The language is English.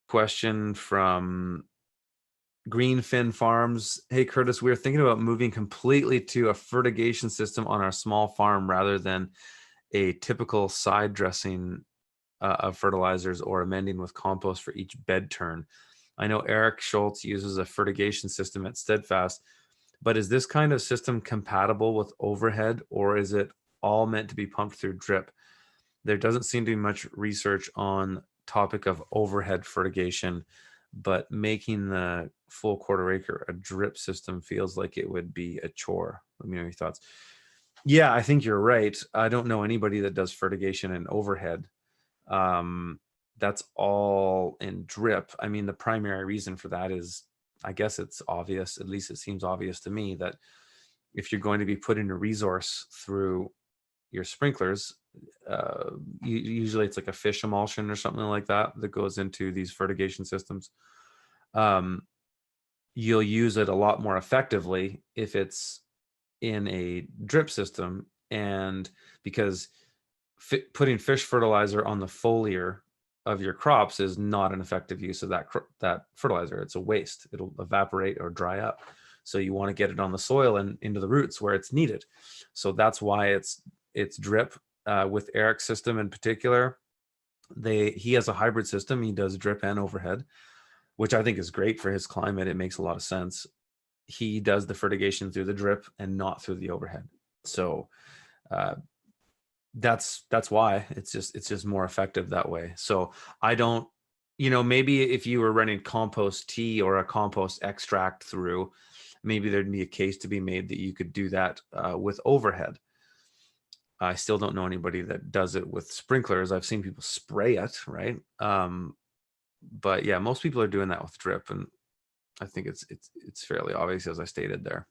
question from Greenfin Farms. Hey, Curtis, we're thinking about moving completely to a fertigation system on our small farm rather than a typical side dressing of fertilizers or amending with compost for each bed turn. I know Eric Schultz uses a fertigation system at Steadfast, but is this kind of system compatible with overhead, or is it all meant to be pumped through drip? There doesn't seem to be much research on topic of overhead fertigation, but making the full quarter acre a drip system feels like it would be a chore. Let me know your thoughts. Yeah, I think you're right. I don't know anybody that does fertigation and overhead. That's all in drip. I mean, the primary reason for that is, I guess it's obvious, at least it seems obvious to me, that if you're going to be putting a resource through your sprinklers, usually it's like a fish emulsion or something like that that goes into these fertigation systems. You'll use it a lot more effectively if it's in a drip system, and because putting fish fertilizer on the foliar of your crops is not an effective use of that fertilizer. It's a waste. It'll evaporate or dry up. So you want to get it on the soil and into the roots where it's needed. So that's why it's drip. With Eric's system in particular, he has a hybrid system. He does drip and overhead, which I think is great for his climate. It makes a lot of sense. He does the fertigation through the drip and not through the overhead. So that's why it's just more effective that way. So I don't, maybe if you were running compost tea or a compost extract through, maybe there'd be a case to be made that you could do that with overhead. I still don't know anybody that does it with sprinklers. I've seen people spray it, right? But yeah, most people are doing that with drip, and I think it's fairly obvious, as I stated there.